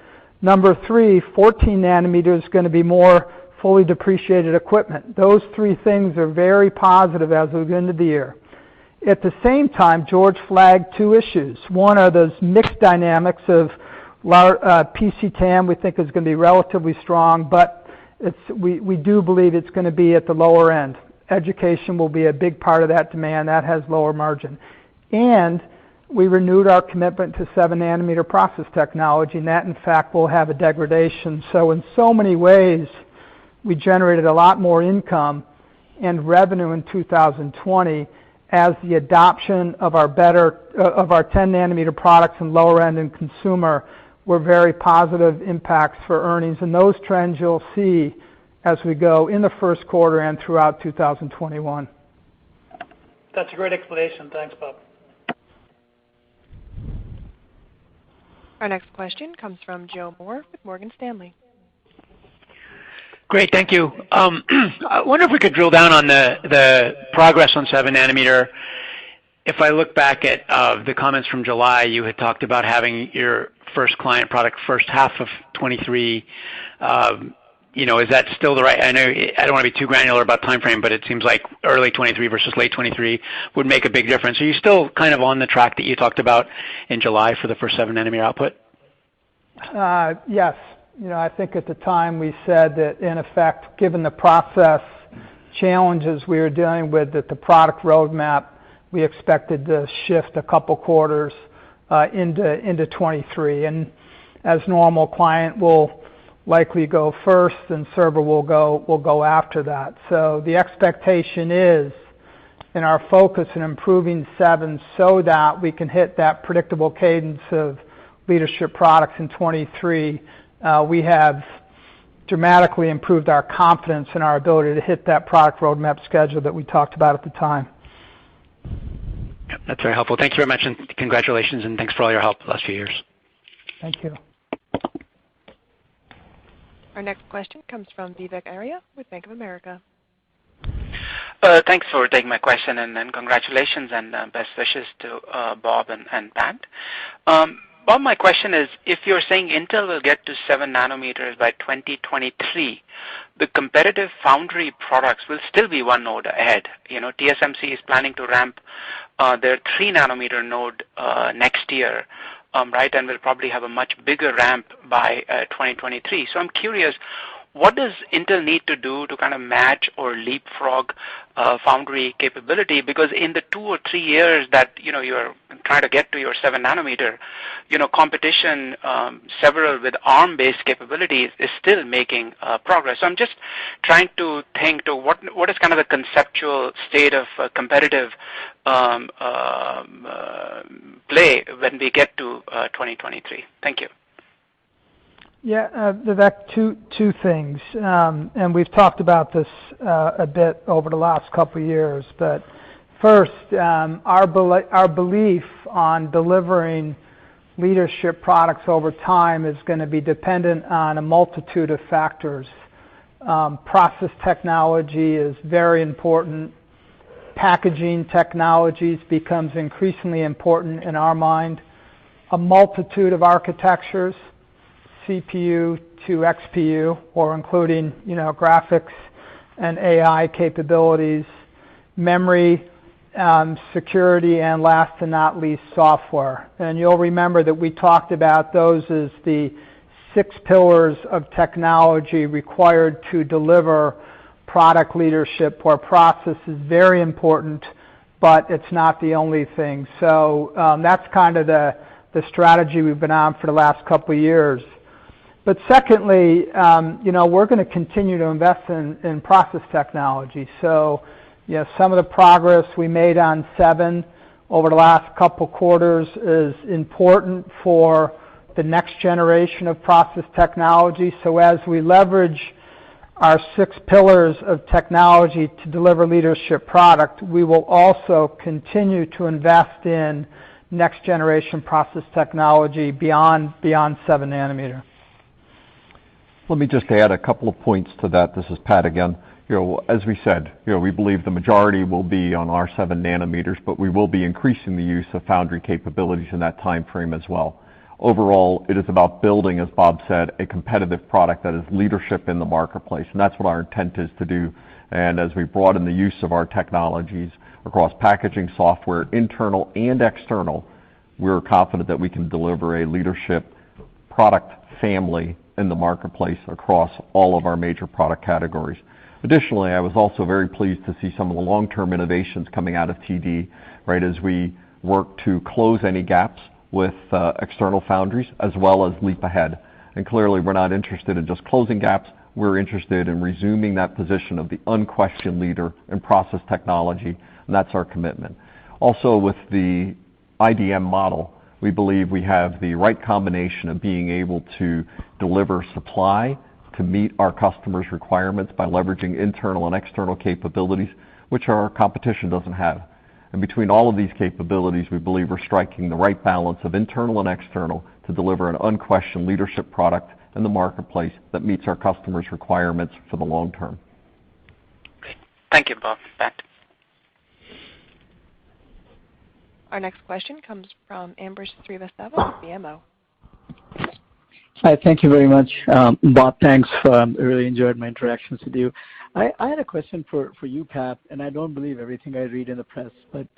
Number three, 14 nanometer is going to be more fully depreciated equipment. Those three things are very positive as we go into the year. At the same time, George flagged two issues. One are those mixed dynamics of PC TAM we think is going to be relatively strong, but we do believe it's going to be at the lower end. Education will be a big part of that demand. That has lower margin. And we renewed our commitment to 7 nanometer process technology, and that in fact will have a degradation. So in so many ways, we generated a lot more income and revenue in 2020 as the adoption of our 10 nanometer products and lower end and consumer were very positive impacts for earnings. And those trends you'll see as we go in the first quarter and throughout 2021. That's a great explanation. Thanks, Bob. Our next question comes from Joe Moore with Morgan Stanley. Great, thank you. I wonder if we could drill down on the progress on 7 nanometer. If I look back at the comments from July, you had talked about having your first client product first half of 23. Is that still the right? I know I don't want to be too granular about time frame, but it seems like early 23 versus late 23 would make a big difference. Are you still kind of on the track that you talked about in July for the first 7 nanometer output? Yes. I think at the time we said that in effect, given the process challenges we were dealing with, that the product roadmap we expected to shift a couple quarters into 23. And as normal, client will likely go first and server will go after that. So the expectation is in our focus in improving 7 so that we can hit that predictable cadence of leadership products in 23. We have dramatically improved our confidence in our ability to hit that product roadmap schedule that we talked about at the time. That's very helpful. Thank you very much, and congratulations, and thanks for all your help the last few years. Thank you. Our next question comes from Vivek Arya with Bank of America. Thanks for taking my question, and congratulations and best wishes to Bob and Pat. Bob, my question is, if you're saying Intel will get to 7 nanometers by 2023, the competitive foundry products will still be one node ahead. TSMC is planning to ramp their 3 nanometer node next year, right, and will probably have a much bigger ramp by 2023. So I'm curious, what does Intel need to do to kind of match or leapfrog foundry capability? Because in the 2 or 3 years that you're trying to get to your 7 nanometer, competition, several with ARM-based capabilities, is still making progress. So I'm just trying to think to what is kind of the conceptual state of competitive play when we get to 2023. Thank you. Yeah, Vivek, two things, and we've talked about this a bit over the last couple of years. But first, our belief on delivering leadership products over time is going to be dependent on a multitude of factors. Process technology is very important. Packaging technologies becomes increasingly important in our mind. A multitude of architectures, CPU to XPU, or including graphics and AI capabilities, memory, security, and last but not least, software. And you'll remember that we talked about those as the 6 pillars of technology required to deliver product leadership, where process is very important, but it's not the only thing. So that's kind of the strategy we've been on for the last couple of years. But secondly, we're going to continue to invest in process technology. So, some of the progress we made on 7 over the last couple quarters is important for the next generation of process technology. So as we leverage our 6 pillars of technology to deliver leadership product, we will also continue to invest in next generation process technology beyond 7 nanometer. Let me just add a couple of points to that. This is Pat again. As we said, we believe the majority will be on our 7 nanometers, but we will be increasing the use of foundry capabilities in that time frame as well. Overall, it is about building, as Bob said, a competitive product that is leadership in the marketplace, and that's what our intent is to do. And as we broaden the use of our technologies across packaging, software, internal and external, we're confident that we can deliver a leadership product family in the marketplace across all of our major product categories. Additionally, I was also very pleased to see some of the long-term innovations coming out of TD, right, as we work to close any gaps with external foundries as well as leap ahead. And clearly, we're not interested in just closing gaps. We're interested in resuming that position of the unquestioned leader in process technology, and that's our commitment. Also, with the IDM model, we believe we have the right combination of being able to deliver supply to meet our customers' requirements by leveraging internal and external capabilities, which our competition doesn't have. And between all of these capabilities, we believe we're striking the right balance of internal and external to deliver an unquestioned leadership product in the marketplace that meets our customers' requirements for the long term. Thank you, Bob. Pat. Our next question comes from Ambrish Srivastava with BMO. Hi, thank you very much. Bob, thanks. I really enjoyed my interactions with you. I had a question for you, Pat, and I don't believe everything I read in the press, but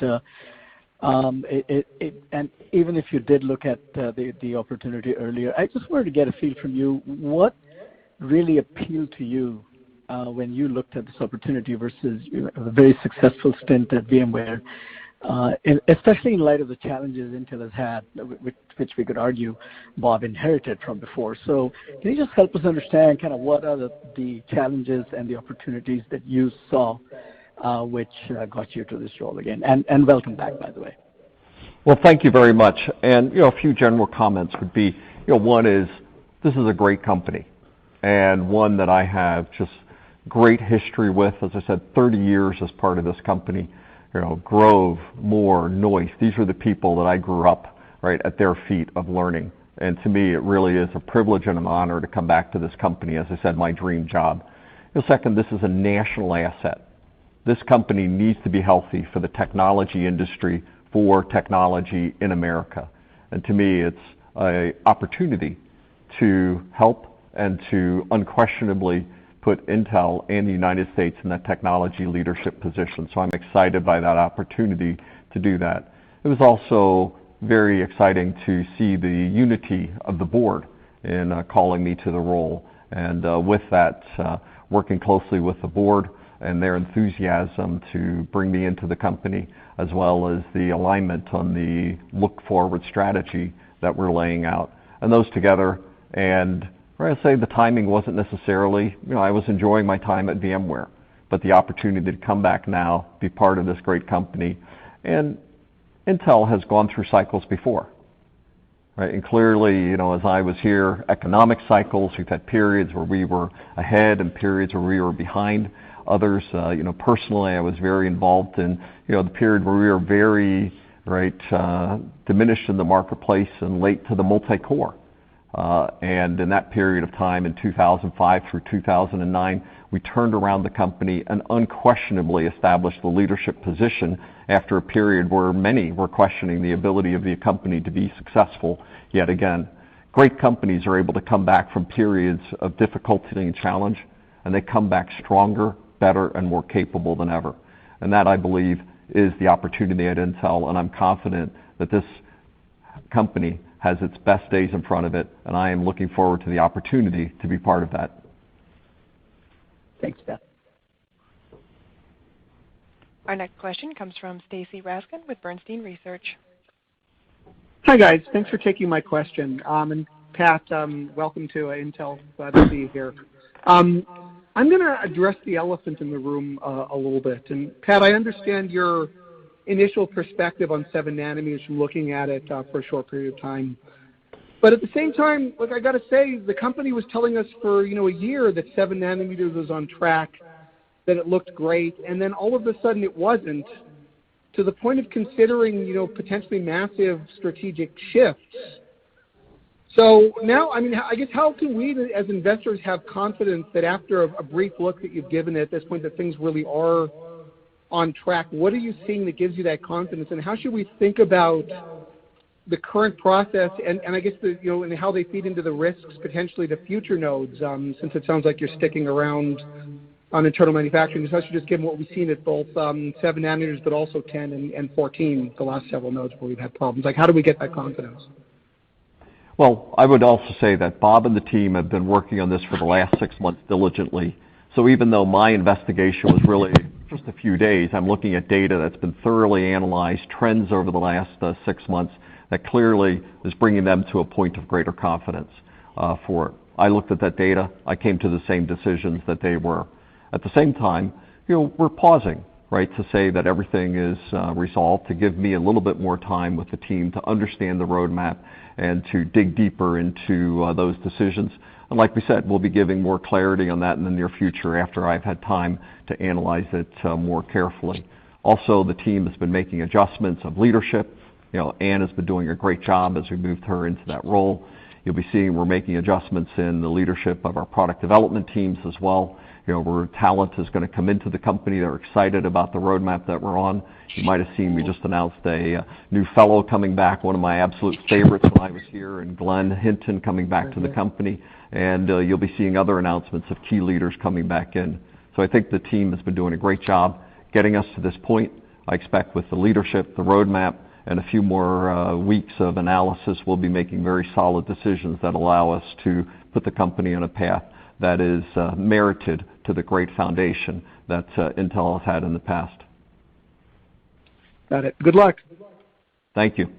and even if you did look at the opportunity earlier, I just wanted to get a feel from you, what really appealed to you when you looked at this opportunity versus a very successful stint at VMware, especially in light of the challenges Intel has had, which we could argue Bob inherited from before. So can you just help us understand kind of what are the challenges and the opportunities that you saw which got you to this role again? And welcome back, by the way. Well, thank you very much. And a few general comments would be, one is this is a great company, and one that I have just great history with. As I said, 30 years as part of this company. Grove, Moore, Noyce, these are the people that I grew up right at their feet of learning. And to me, it really is a privilege and an honor to come back to this company, as I said, my dream job. Second, this is a national asset. This company needs to be healthy for the technology industry, for technology in America. And to me, it's an opportunity to help and to unquestionably put Intel and the United States in that technology leadership position. So I'm excited by that opportunity to do that. It was also very exciting to see the unity of the board in calling me to the role. And with that, working closely with the board and their enthusiasm to bring me into the company, as well as the alignment on the look-forward strategy that we're laying out. And those together, and I say the timing wasn't necessarily, I was enjoying my time at VMware, but the opportunity to come back now, be part of this great company. And Intel has gone through cycles before, right? And clearly, as I was here, economic cycles, we've had periods where we were ahead and periods where we were behind. Others, personally, I was very involved in, the period where we were very, diminished in the marketplace and late to the multi-core. And in that period of time, in 2005 through 2009, we turned around the company and unquestionably established the leadership position after a period where many were questioning the ability of the company to be successful yet again. Great companies are able to come back from periods of difficulty and challenge, and they come back stronger, better, and more capable than ever. And that, I believe, is the opportunity at Intel, and I'm confident that this company has its best days in front of it, and I am looking forward to the opportunity to be part of that. Thanks, Pat. Our next question comes from Stacy Raskin with Bernstein Research. Hi, guys. Thanks for taking my question. And Pat, welcome to Intel. Glad to see you here. I'm going to address the elephant in the room a little bit. And Pat, I understand your initial perspective on 7 nanometers from looking at it for a short period of time. But at the same time, look, I got to say, the company was telling us for a year that 7 nanometers was on track, that it looked great, and then all of a sudden it wasn't, to the point of considering potentially massive strategic shifts. So now, I guess how can we as investors have confidence that after a brief look that you've given at this point that things really are on track? What are you seeing that gives you that confidence, and how should we think about the current process and I guess and how they feed into the risks potentially to future nodes, since it sounds like you're sticking around on internal manufacturing, especially just given what we've seen at both 7 nanometers but also 10 and 14, the last several nodes where we've had problems. Like, how do we get that confidence? Well, I would also say that Bob and the team have been working on this for the last 6 months diligently. So even though my investigation was really just a few days, I'm looking at data that's been thoroughly analyzed, trends over the last 6 months that clearly is bringing them to a point of greater confidence for it. I looked at that data. I came to the same decisions that they were. At the same time, we're pausing, to say that everything is resolved, to give me a little bit more time with the team to understand the roadmap and to dig deeper into those decisions. And like we said, we'll be giving more clarity on that in the near future after I've had time to analyze it more carefully. Also, the team has been making adjustments of leadership. Ann has been doing a great job as we moved her into that role. You'll be seeing we're making adjustments in the leadership of our product development teams as well. Where talent is going to come into the company. They're excited about the roadmap that we're on. You might have seen we just announced a new fellow coming back, one of my absolute favorites when I was here, and Glenn Hinton coming back to the company. And you'll be seeing other announcements of key leaders coming back in. So I think the team has been doing a great job getting us to this point. I expect with the leadership, the roadmap, and a few more weeks of analysis, we'll be making very solid decisions that allow us to put the company on a path that is merited to the great foundation that Intel has had in the past. Got it. Good luck. Thank you.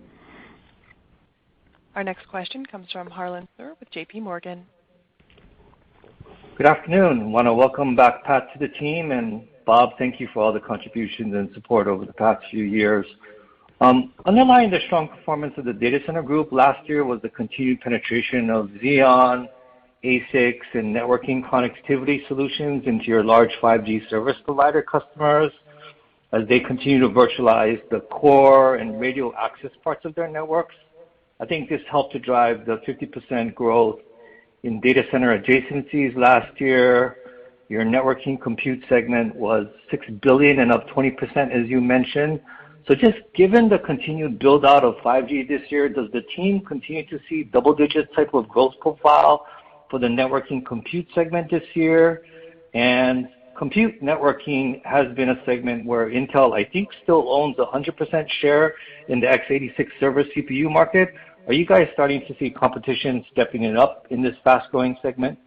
Our next question comes from Harlan Sur with J.P. Morgan. Good afternoon. I want to welcome back Pat to the team, and Bob, thank you for all the contributions and support over the past few years. Underlying the strong performance of the data center group last year was the continued penetration of Xeon, ASICs, and networking connectivity solutions into your large 5G service provider customers. as they continue to virtualize the core and radio access parts of their networks. I think this helped to drive the 50% growth in data center adjacencies last year. Your networking compute segment was $6 billion and up 20%, as you mentioned. So just given the continued build out of 5G this year, does the team continue to see double-digit type of growth profile for the networking compute segment this year? And compute networking has been a segment where Intel, I think, still owns 100% share in the x86 server CPU market. Are you guys starting to see competition stepping it up in this fast-growing segment?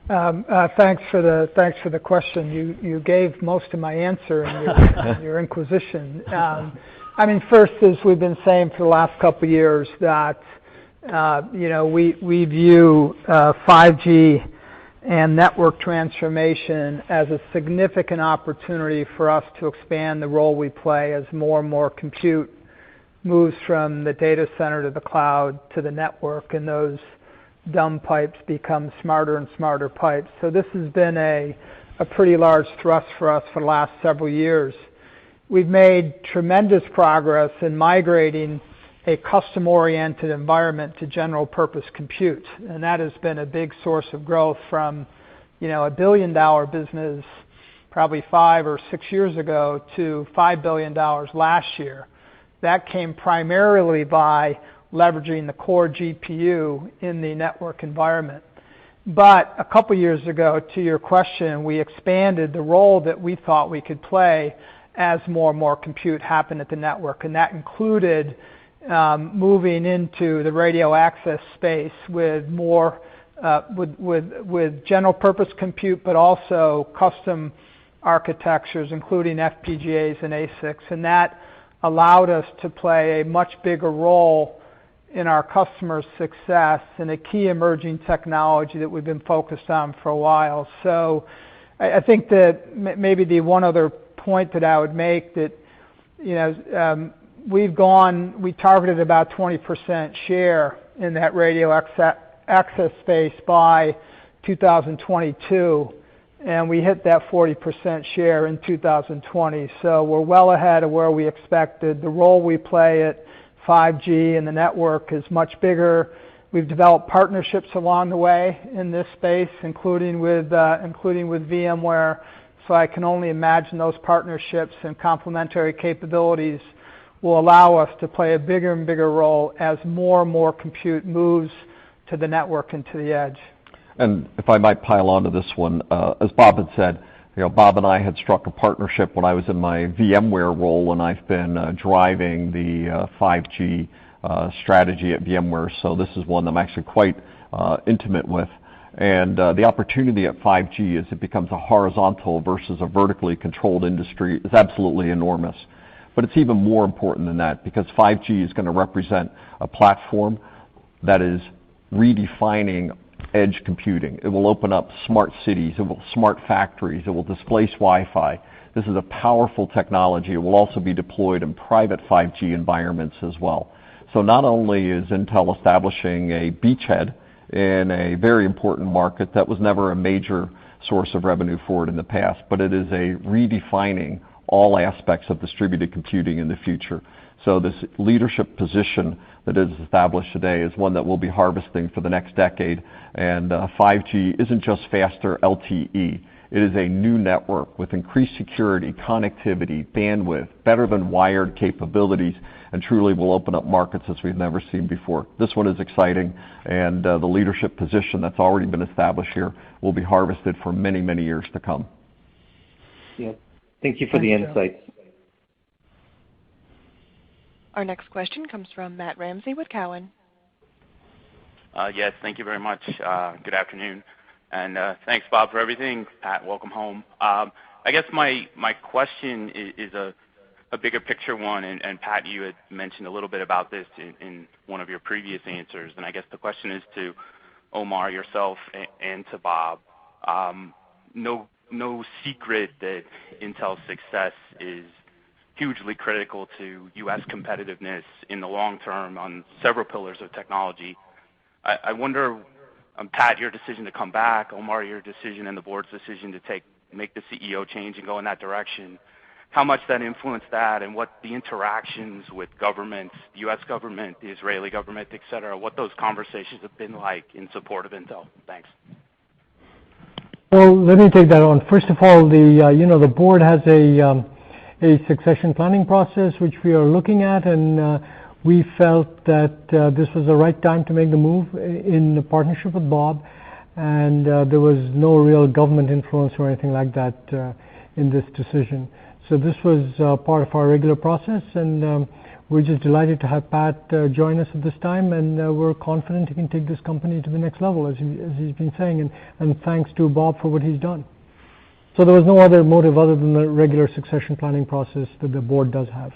Thanks for the question. You gave most of my answer in your inquisition. I mean, first, as we've been saying for the last couple of years, that we view 5G and network transformation as a significant opportunity for us to expand the role we play as more and more compute moves from the data center to the cloud to the network, and those dumb pipes become smarter and smarter pipes. So this has been a pretty large thrust for us for the last several years. We've made tremendous progress in migrating a custom-oriented environment to general-purpose compute, and that has been a big source of growth from $1 billion business probably 5 or 6 years ago to $5 billion last year. That came primarily by leveraging the core GPU in the network environment. But a couple years ago, to your question, we expanded the role that we thought we could play as more and more compute happened at the network, and that included moving into the radio access space with more with general purpose compute, but also custom architectures, including FPGAs and ASICs, and that allowed us to play a much bigger role in our customers' success and a key emerging technology that we've been focused on for a while. So I think that maybe the one other point that I would make that we targeted about 20% share in that radio access space by 2022, and we hit that 40% share in 2020. So we're well ahead of where we expected. The role we play at 5G and the network is much bigger. We've developed partnerships along the way in this space, including with VMware. So I can only imagine those partnerships and complementary capabilities will allow us to play a bigger and bigger role as more and more compute moves to the network and to the edge. And if I might pile onto this one, as Bob had said, Bob and I had struck a partnership when I was in my VMware role, and I've been driving the 5G strategy at VMware. So this is one that I'm actually quite intimate with. And the opportunity at 5G as it becomes a horizontal versus a vertically controlled industry is absolutely enormous. But it's even more important than that, because 5G is going to represent a platform that is redefining edge computing. It will open up smart cities, it will smart factories, it will displace Wi-Fi. This is a powerful technology. It will also be deployed in private 5G environments as well. So not only is Intel establishing a beachhead in a very important market that was never a major source of revenue for it in the past, but it is a redefining all aspects of distributed computing in the future. So this leadership position that is established today is one that we'll be harvesting for the next decade. And 5G isn't just faster LTE. It is a new network with increased security, connectivity, bandwidth, better than wired capabilities, and truly will open up markets as we've never seen before. This one is exciting, and the leadership position that's already been established here will be harvested for many, many years to come. Yeah. Thank you for the insights. Our next question comes from Matt Ramsey with Cowen. Yes, thank you very much. Good afternoon. And thanks, Bob, for everything. Pat, welcome home. I guess my question is a bigger picture one, and Pat, you had mentioned a little bit about this in one of your previous answers. And I guess the question is to Omar, yourself, and to Bob. No secret that Intel's success is hugely critical to U.S. competitiveness in the long term on several pillars of technology. I wonder, Pat, your decision to come back, Omar, your decision and the board's decision to take make the CEO change and go in that direction, how much that influenced that and what the interactions with governments, the U.S. government, the Israeli government, et cetera, what those conversations have been like in support of Intel. Thanks. Well, let me take that on. First of all, the board has a succession planning process which we are looking at, and we felt that this was the right time to make the move in the partnership with Bob, and there was no real government influence or anything like that in this decision. So this was part of our regular process, and we're just delighted to have Pat join us at this time, and we're confident he can take this company to the next level, as he's been saying, and thanks to Bob for what he's done. So there was no other motive other than the regular succession planning process that the board does have.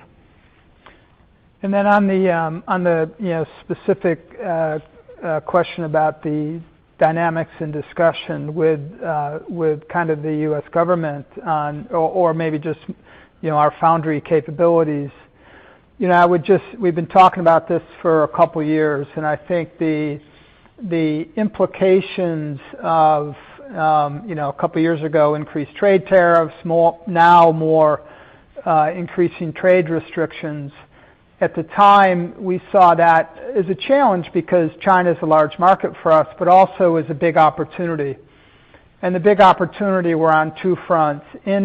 And then on the specific question about the dynamics and discussion with kind of the U.S. government on, or maybe just our foundry capabilities. We've been talking about this for a couple years, and I think the implications of a couple years ago increased trade tariffs, now more increasing trade restrictions. At the time, we saw that as a challenge because China is a large market for us, but also as a big opportunity. And the big opportunity were on two fronts. In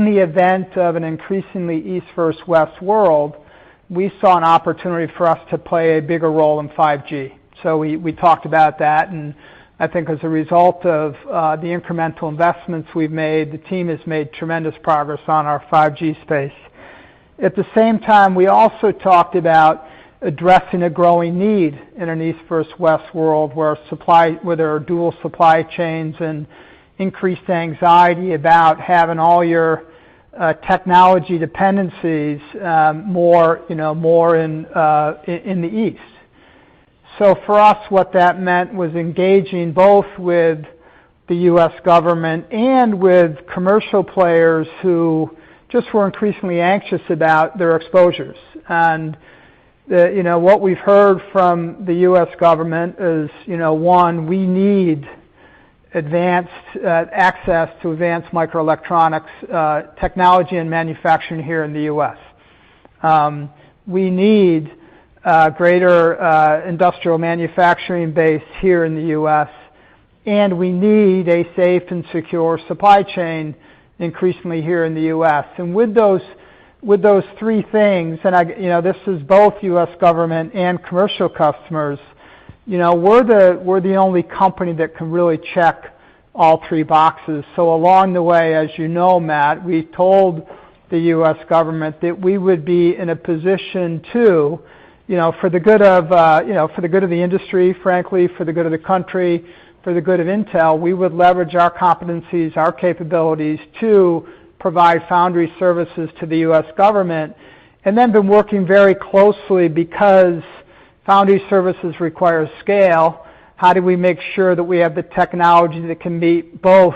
the event of an increasingly East versus West world, we saw an opportunity for us to play a bigger role in 5G. So we talked about that, and I think as a result of the incremental investments we've made, the team has made tremendous progress on our 5G space. At the same time, we also talked about addressing a growing need in an East versus West world where there are dual supply chains and increased anxiety about having all your technology dependencies more in the East. So for us, what that meant was engaging both with the U.S. government and with commercial players who just were increasingly anxious about their exposures. And what we've heard from the U.S. government is, one, we need advanced access to advanced microelectronics technology and manufacturing here in the U.S. We need greater industrial manufacturing base here in the U.S., and we need a safe and secure supply chain increasingly here in the U.S. And with those three things, and this is both U.S. government and commercial customers, we're the only company that can really check all three boxes. So along the way, as you know, Matt, we told the U.S. government that we would be in a position to, for the good of the industry, frankly, for the good of the country, for the good of Intel, we would leverage our competencies, our capabilities to provide foundry services to the U.S. government, and then been working very closely because foundry services require scale. How do we make sure that we have the technology that can meet both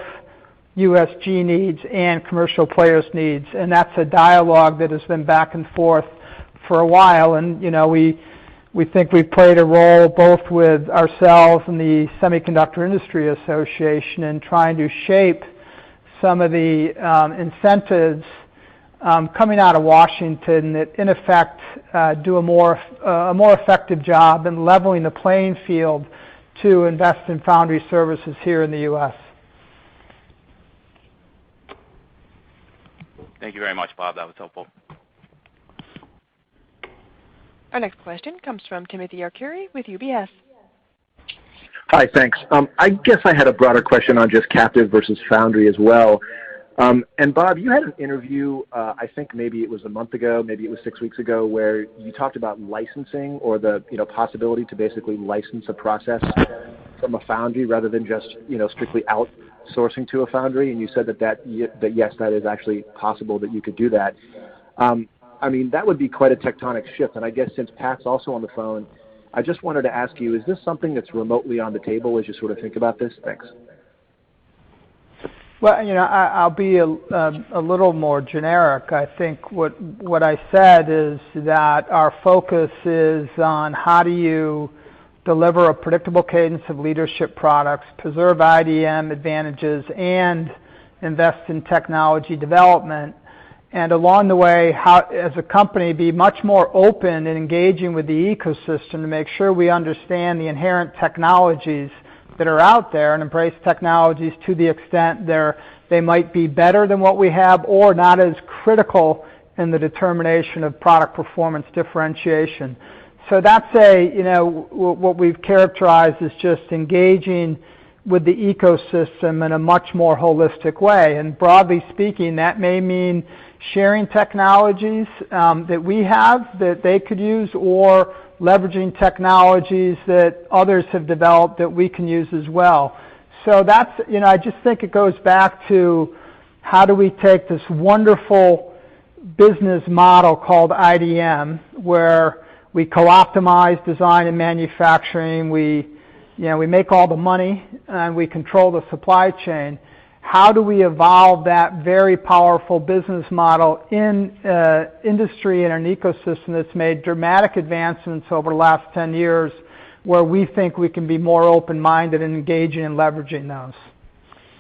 USG needs and commercial players' needs? And that's a dialogue that has been back and forth for a while, and we think we've played a role both with ourselves and the Semiconductor Industry Association in trying to shape some of the incentives coming out of Washington that, in effect, do a more effective job in leveling the playing field to invest in foundry services here in the U.S. Thank you very much, Bob. That was helpful. Our next question comes from Timothy Arcuri with UBS. Hi, thanks. I guess I had a broader question on just captive versus foundry as well. And Bob, you had an interview, I think maybe it was a month ago, maybe it was 6 weeks ago, where you talked about licensing or the possibility to basically license a process from a foundry rather than just strictly outsourcing to a foundry. And you said that yes, that is actually possible that you could do that. I mean, that would be quite a tectonic shift. And I guess since Pat's also on the phone, I just wanted to ask you, is this something that's remotely on the table as you sort of think about this? Thanks. Well, I'll be a little more generic. I think what I said is that our focus is on how do you deliver a predictable cadence of leadership products, preserve IDM advantages, and invest in technology development, and along the way, how, as a company, be much more open in engaging with the ecosystem to make sure we understand the inherent technologies that are out there and embrace technologies to the extent they might be better than what we have or not as critical in the determination of product performance differentiation. So that's what we've characterized as just engaging with the ecosystem in a much more holistic way. And broadly speaking, that may mean sharing technologies that we have that they could use, or leveraging technologies that others have developed that we can use as well. So that's, I just think it goes back to how do we take this wonderful business model called IDM, where we co-optimize design and manufacturing, we make all the money, and we control the supply chain. How do we evolve that very powerful business model in industry and an ecosystem that's made dramatic advancements over the last 10 years, where we think we can be more open-minded and engaging and leveraging those?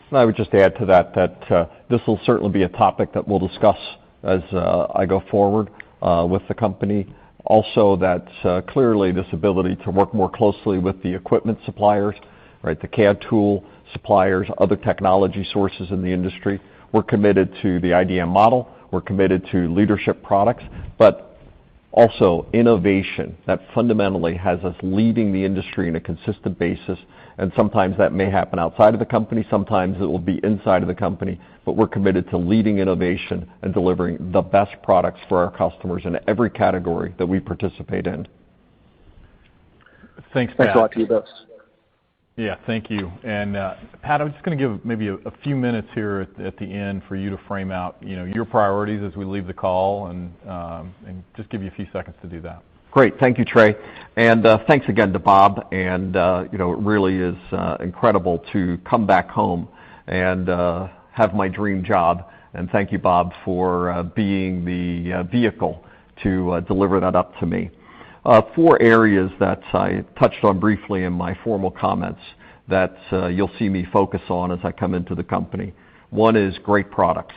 And I would just add to that this will certainly be a topic that we'll discuss as I go forward with the company. Also, that clearly this ability to work more closely with the equipment suppliers, right, the CAD tool suppliers, other technology sources in the industry. We're committed to the IDM model. We're committed to leadership products, but also innovation that fundamentally has us leading the industry in a consistent basis. And sometimes that may happen outside of the company. Sometimes it will be inside of the company. But we're committed to leading innovation and delivering the best products for our customers in every category that we participate in. Thanks, Pat. Thanks a lot to you both. Yeah, thank you. And Pat, I'm just going to give maybe a few minutes here at the end for you to frame out, your priorities as we leave the call, and just give you a few seconds to do that. Great, thank you, Trey, and thanks again to Bob. And it really is incredible to come back home and have my dream job. And thank you, Bob, for being the vehicle to deliver that up to me. 4 areas that I touched on briefly in my formal comments that you'll see me focus on as I come into the company. One is great products,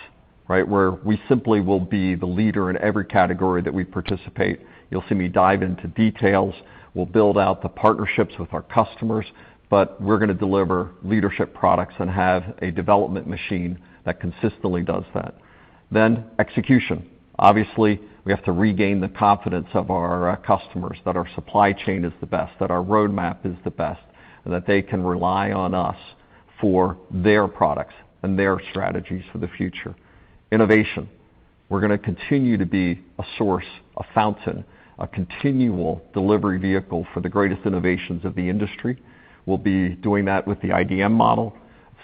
right, where we simply will be the leader in every category that we participate. You'll see me dive into details. We'll build out the partnerships with our customers, but we're going to deliver leadership products and have a development machine that consistently does that. Then execution. Obviously, we have to regain the confidence of our customers that our supply chain is the best, that our roadmap is the best, and that they can rely on us for their products and their strategies for the future. Innovation. We're going to continue to be a source, a fountain, a continual delivery vehicle for the greatest innovations of the industry. We'll be doing that with the IDM model,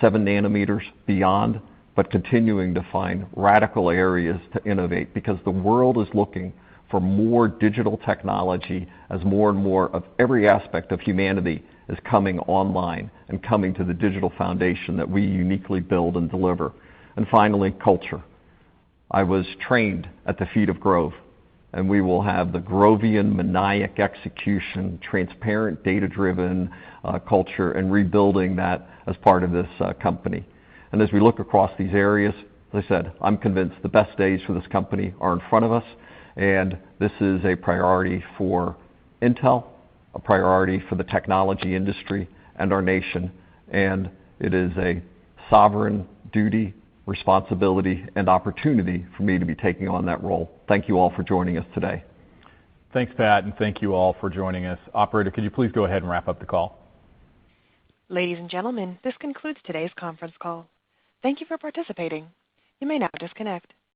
7 nanometers beyond, but continuing to find radical areas to innovate, because the world is looking for more digital technology as more and more of every aspect of humanity is coming online and coming to the digital foundation that we uniquely build and deliver. And finally, culture. I was trained at the feet of Grove, and we will have the Grovian maniac execution, transparent, data-driven culture, and rebuilding that as part of this company. And as we look across these areas, as I said, I'm convinced the best days for this company are in front of us, and this is a priority for Intel, a priority for the technology industry and our nation, and it is a sovereign duty, responsibility, and opportunity for me to be taking on that role. Thank you all for joining us today. Thanks, Pat, and thank you all for joining us. Operator, could you please go ahead and wrap up the call? Ladies and gentlemen, this concludes today's conference call. Thank you for participating. You may now disconnect.